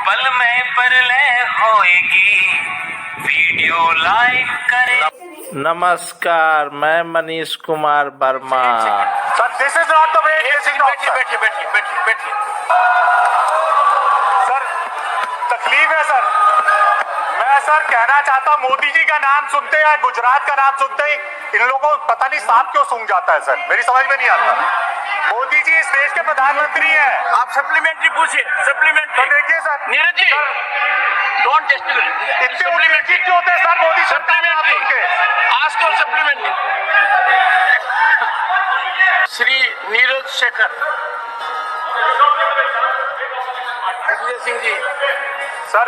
पल में परलय होएगी, वीडियो लाइक करें। नमस्कार, मैं Manish Kumar Verma. Sir, this is not the way. बैठिए। सर, तकलीफ है सर। मैं सर कहना चाहता हूँ, मोदी जी का नाम सुनते हैं, गुजरात का नाम सुनते ही इन लोगों को पता नहीं सांप क्यों सूंघ जाता है सर, मेरी समझ में नहीं आता। मोदी जी इस देश के प्रधानमंत्री हैं। आप सप्लीमेंट्री पूछिए, सप्लीमेंट्री। तो देखिए सर, नीरज जी, डोंट जेस्टिकुलेट। इतने उल्लेखित क्यों होते हैं सर मोदी सप्लीमेंट्री के? आज को supplementary. Shri Neeraj Shekhar Digvijaya Singh ji. Sir,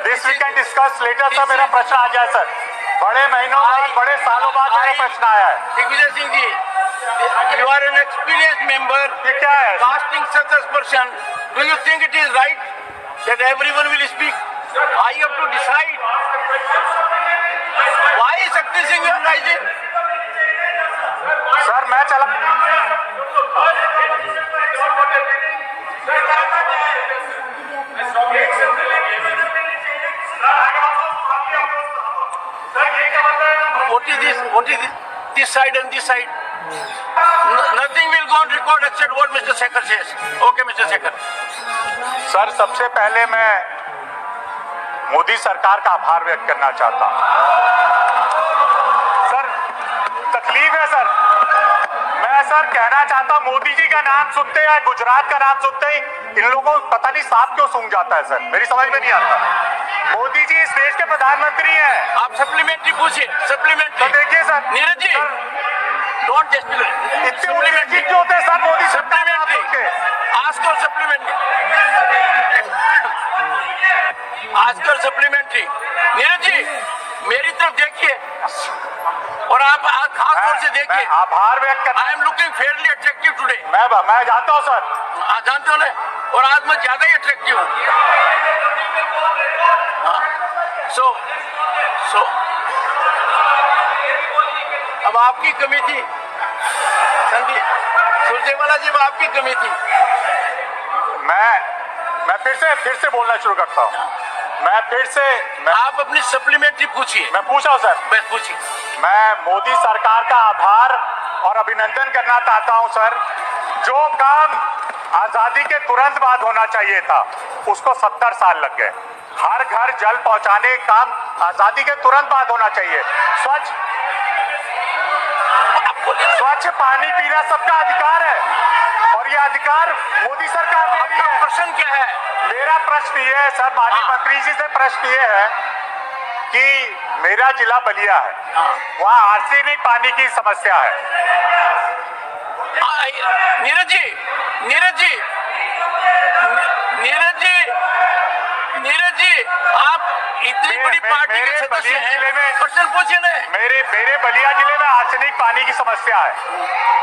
this we can discuss later. Sir, मेरा प्रश्न आ जाए सर। बड़े महीनों बाद, बड़े सालों बाद मेरा प्रश्न आया है। दिग्विजय सिंह जी, you are an experienced member. ये क्या है? Casting such aspersion, do you think it is right that everyone will speak? I have to decide. Why Shakti Singh is rising? Sir, मैं चला What is this? What is this? This side and this side. Nothing will go on record except what Mr. Shekhar says. Okay, Mr. Shekhar. Sir, सबसे पहले मैं मोदी सरकार का आभार व्यक्त करना चाहता हूं। सर, तकलीफ है सर। मैं सर कहना चाहता हूं, मोदी जी का नाम सुनते हैं, गुजरात का नाम सुनते ही इन लोगों को पता नहीं सांप क्यों सूंघ जाता है सर, मेरी समझ में नहीं आता। मोदी जी इस देश के प्रधानमंत्री हैं। आप सप्लीमेंट्री पूछिए, सप्लीमेंट्री। तो देखिए सर, नीरज जी, डोंट जेस्टिकुलेट। इतने उल्लेखित क्यों होते हैं सर मोदी सप्लीमेंट्री के? आजकल सप्लीमेंट्री। आजकल सप्लीमेंट्री। नीरज जी, मेरी तरफ देखिए और आप खास तौर से देखिए। आभार व्यक्त करना। I am looking Fairlie attractive today. मैं जानता हूँ सर। जानते हो ना, और आज मैं ज्यादा ही अट्रैक्टिव हूँ। सो अब आपकी कमी थी संदीप सुरजेवाला जी, आपकी कमी थी। मैं फिर से बोलना शुरू करता हूँ। आप अपनी सप्लीमेंट्री पूछिए। मैं पूछा हूँ सर। बस पूछिए। मैं मोदी सरकार का आभार और अभिनंदन करना चाहता हूं सर। जो काम आजादी के तुरंत बाद होना चाहिए था, उसको 70 साल लग गए। हर घर जल पहुंचाने का काम आजादी के तुरंत बाद होना चाहिए। स्वच्छ पानी पीना सबका अधिकार है और ये अधिकार मोदी सरकार ने दिया है। प्रश्न क्या है? मेरा प्रश्न ये है सर, माननीय मंत्री जी से प्रश्न ये है कि मेरा जिला बलिया है, वहाँ आर्सेनिक पानी की समस्या है। नीरज जी, आप इतनी बड़ी पार्टी के सदस्य हैं, प्रश्न पूछिए ना। मेरे बलिया जिले में आर्सेनिक पानी की समस्या है,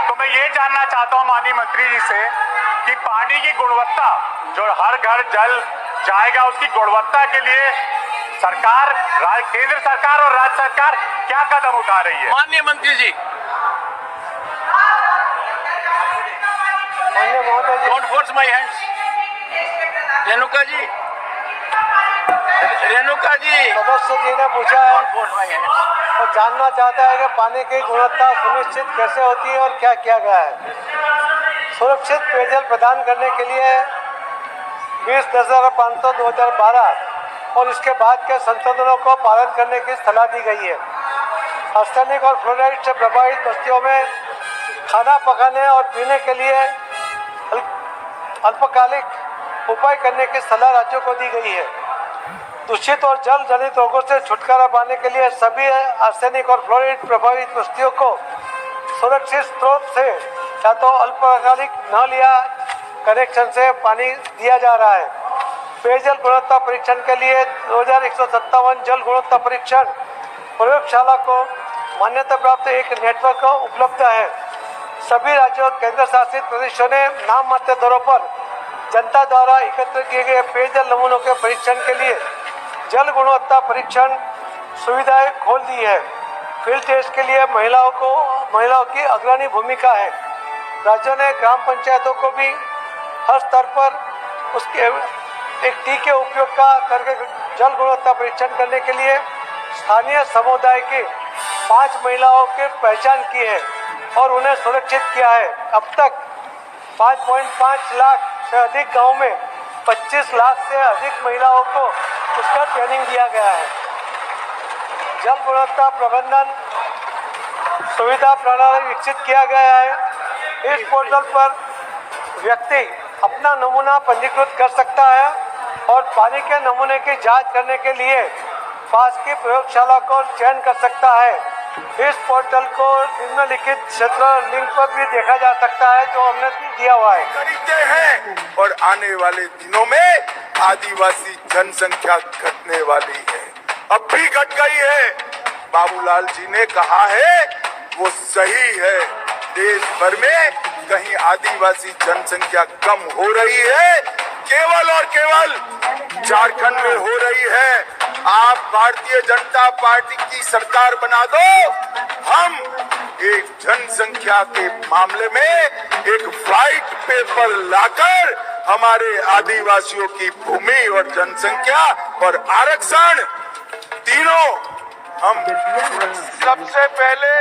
तो मैं ये जानना चाहता हूँ माननीय मंत्री जी से कि पानी की गुणवत्ता, जो हर घर जल जाएगा, उसकी गुणवत्ता के लिए सरकार, केंद्र सरकार और राज्य सरकार क्या कदम उठा रही है? माननीय मंत्री जी, don't force my hands. Renuka ji, सदस्य जी ने पूछा है और जानना चाहता है कि पानी की गुणवत्ता सुनिश्चित कैसे होती है और क्या किया गया है। सुरक्षित पेयजल प्रदान करने के लिए 20/500/2012 और इसके बाद के संशोधनों को पालन करने की सलाह दी गई है। आर्सेनिक और फ्लोराइड से प्रभावित बस्तियों में खाना पकाने और पीने के लिए अल्पकालिक उपाय करने की सलाह राज्यों को दी गई है। दूषित और जल जनित रोगों से छुटकारा पाने के लिए सभी आर्सेनिक और फ्लोराइड प्रभावित बस्तियों को सुरक्षित स्रोत से या तो अल्पकालिक नल या कनेक्शन से पानी दिया जा रहा है। पेयजल गुणवत्ता परीक्षण के लिए 2157 जल गुणवत्ता परीक्षण प्रयोगशाला को मान्यता प्राप्त एक नेटवर्क उपलब्ध है। सभी राज्यों और केंद्र शासित प्रदेशों ने नाम मात्र दरों पर जनता द्वारा एकत्र किए गए पेयजल नमूनों के परीक्षण के लिए जल गुणवत्ता परीक्षण सुविधाएं खोल दी है। फील्ड टेस्ट के लिए महिलाओं की अग्रणी भूमिका है। राज्यों ने ग्राम पंचायतों को भी हर स्तर पर एक टी के उपयोग का करके जल गुणवत्ता परीक्षण करने के लिए स्थानीय समुदाय की 5 महिलाओं की पहचान की है और उन्हें सुरक्षित किया है। अब तक 5.5 लाख से अधिक गांव में 25 लाख से अधिक महिलाओं को उसका ट्रेनिंग दिया गया है। जल गुणवत्ता प्रबंधन सुविधा प्रणाली विकसित किया गया है। इस पोर्टल पर व्यक्ति अपना नमूना पंजीकृत कर सकता है और पानी के नमूने की जांच करने के लिए पास की प्रयोगशाला को चयन कर सकता है। इस पोर्टल को निम्नलिखित क्षेत्र लिंक पर भी देखा जा सकता है जो हमने दिया हुआ है। खरीदते हैं और आने वाले दिनों में आदिवासी जनसंख्या घटने वाली है, अब भी घट गई है। बाबूलाल जी ने कहा है वो सही है। देश भर में कहीं आदिवासी जनसंख्या कम हो रही है, केवल और केवल झारखंड में हो रही है। आप भारतीय जनता पार्टी की सरकार बना दो, हम एक जनसंख्या के मामले में एक व्हाइट पेपर लाकर हमारे आदिवासियों की भूमि और जनसंख्या और आरक्षण तीनों हम सबसे पहले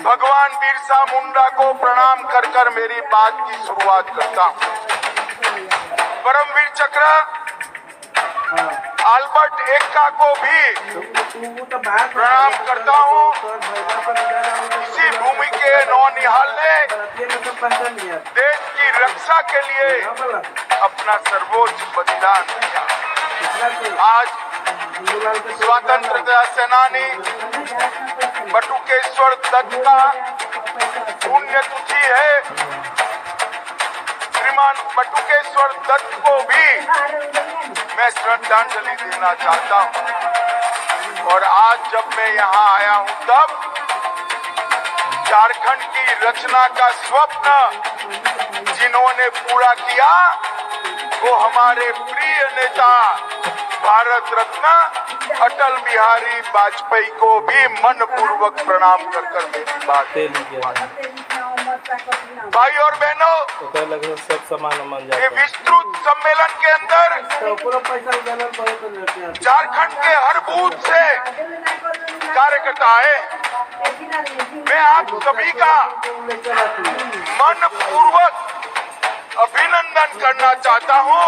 भगवान बिरसा मुंडा को प्रणाम कर कर मेरी बात की शुरुआत करता हूँ। परमवीर चक्र अल्बर्ट एक्का को भी प्रणाम करता हूँ। इसी भूमि के नौनिहाल ने देश की रक्षा के लिए अपना सर्वोच्च बलिदान दिया। आज स्वतंत्रता सेनानी बटुकेश्वर दत्त का पुण्यतिथि है। श्रीमान बटुकेश्वर दत्त को भी मैं श्रद्धांजलि देना चाहता हूं। और आज जब मैं यहाँ आया हूं तब झारखंड की रचना का स्वप्न जिन्होंने पूरा किया वो हमारे प्रिय नेता भारत रत्न अटल बिहारी वाजपेयी को भी मनपूर्वक प्रणाम कर कर मेरी बात। भाई और बहनों, सब समान ये विस्तृत सम्मेलन के अंदर झारखंड के हर बूथ से कार्यकर्ता आए। मैं आप सभी का मनपूर्वक अभिनंदन करना चाहता हूं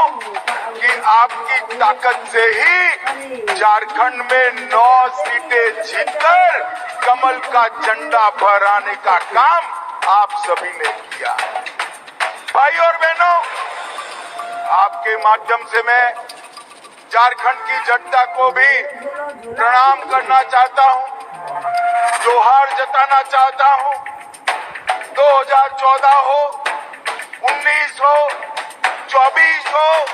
कि आपकी ताकत से ही झारखंड में 9 सीटें जीतकर कमल का झंडा फहराने का काम आप सभी ने किया। भाई और बहनों, आपके माध्यम से मैं झारखंड की जनता को भी प्रणाम करना चाहता हूं, जोहार जताना चाहता हूं। 2014 हो, 19 हो, 24 हो,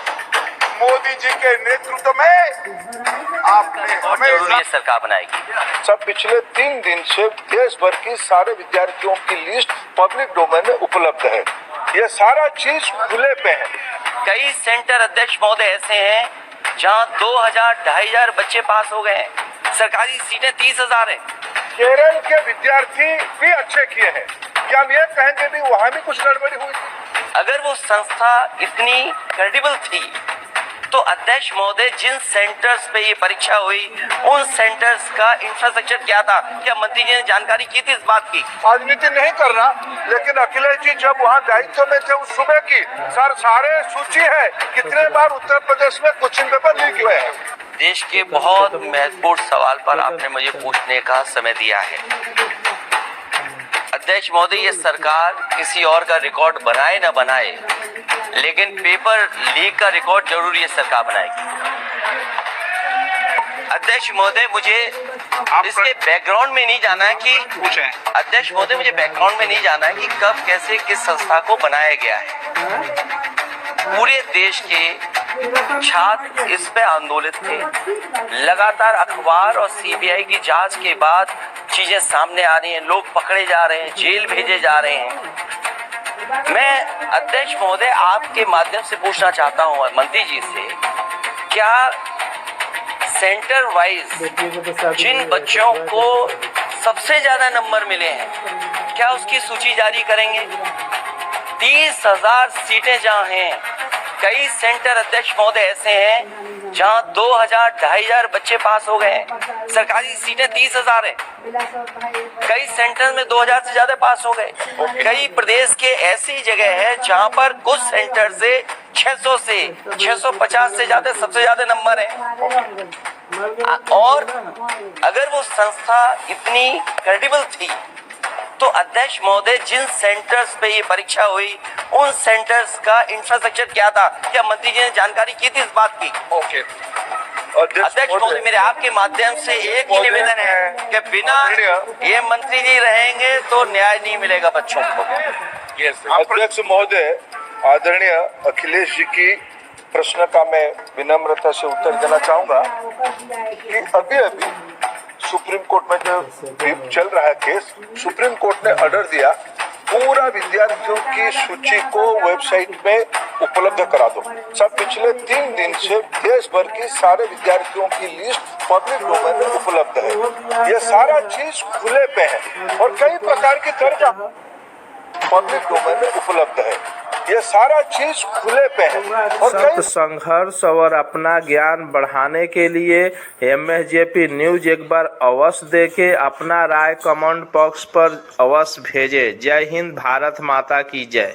मोदी जी के नेतृत्व में आपने हमेशा सरकार बनाएगी। सब पिछले 3 दिन से देश भर की सारे विद्यार्थियों की लिस्ट पब्लिक डोमेन में उपलब्ध है। ये सारा चीज खुले पे है। कई सेंटर अध्यक्ष महोदय ऐसे हैं जहां 2000-2500 बच्चे पास हो गए हैं। सरकारी सीटें 30,000 हैं। केरल के विद्यार्थी भी अच्छे किए हैं। क्या हम ये कहेंगे भी वहाँ भी कुछ गड़बड़ी हुई थी? अगर वो संस्था इतनी क्रेडिबल थी तो अध्यक्ष महोदय जिन सेंटर्स पे ये परीक्षा हुई उन सेंटर्स का इंफ्रास्ट्रक्चर क्या था? क्या मंत्री जी ने जानकारी की थी इस बात की? राजनीति नहीं करना, लेकिन अखिलेश जी जब वहाँ दायित्व में थे उस सुबह की सारे सूची है कितने बार उत्तर प्रदेश में क्वेश्चन पेपर लीक हुए हैं। देश के बहुत महत्वपूर्ण सवाल पर आपने मुझे पूछने का समय दिया है। अध्यक्ष महोदय, ये सरकार किसी और का रिकॉर्ड बनाए न बनाए, लेकिन पेपर लीक का रिकॉर्ड जरूर ये सरकार बनाएगी। अध्यक्ष महोदय, मुझे इसके बैकग्राउंड में नहीं जाना है कि अध्यक्ष महोदय मुझे बैकग्राउंड में नहीं जाना है कि कब कैसे किस संस्था को बनाया गया है। पूरे देश के छात्र इस पे आंदोलित थे। लगातार अखबार और सीबीआई की जांच के बाद चीजें सामने आ रही हैं, लोग पकड़े जा रहे हैं, जेल भेजे जा रहे हैं। मैं अध्यक्ष महोदय आपके माध्यम से पूछना चाहता हूं मंत्री जी से, क्या सेंटर वाइज जिन बच्चों को सबसे ज्यादा नंबर मिले हैं क्या उसकी सूची जारी करेंगे? 30,000 सीटें जहां हैं कई सेंटर अध्यक्ष महोदय ऐसे हैं जहां 2000 2500 बच्चे पास हो गए हैं। सरकारी सीटें 30,000 हैं। कई सेंटर में 2000 से ज्यादा पास हो गए। कई प्रदेश के ऐसी जगह है जहां पर कुछ सेंटर से 600 से 650 से ज्यादा सबसे ज्यादा नंबर है। और अगर वो संस्था इतनी क्रेडिबल थी तो अध्यक्ष महोदय जिन सेंटर्स पे ये परीक्षा हुई उन सेंटर्स का इंफ्रास्ट्रक्चर क्या था? क्या मंत्री जी ने जानकारी की थी इस बात की? ओके अध्यक्ष महोदय, मेरे आपके माध्यम से एक ही निवेदन है कि बिना ये मंत्री जी रहेंगे तो न्याय नहीं मिलेगा बच्चों को। अध्यक्ष महोदय, आदरणीय अखिलेश जी की प्रश्न का मैं विनम्रता से उत्तर देना चाहूंगा कि अभी अभी सुप्रीम कोर्ट में जो चल रहा है केस, सुप्रीम कोर्ट ने ऑर्डर दिया पूरा विद्यार्थियों की सूची को वेबसाइट में उपलब्ध करा दो। सब पिछले 3 दिन से देश भर की सारे विद्यार्थियों की लिस्ट पब्लिक डोमेन में उपलब्ध है। ये सारा चीज खुले पे है और कई प्रकार की कर्जा पब्लिक डोमेन में उपलब्ध है। ये सारा चीज खुले पे है और सत्य संघर्ष और अपना ज्ञान बढ़ाने के लिए MSJP न्यूज एक बार अवश्य देखे, अपना राय कमेंट बॉक्स पर अवश्य भेजे। जय हिंद, भारत माता की जय।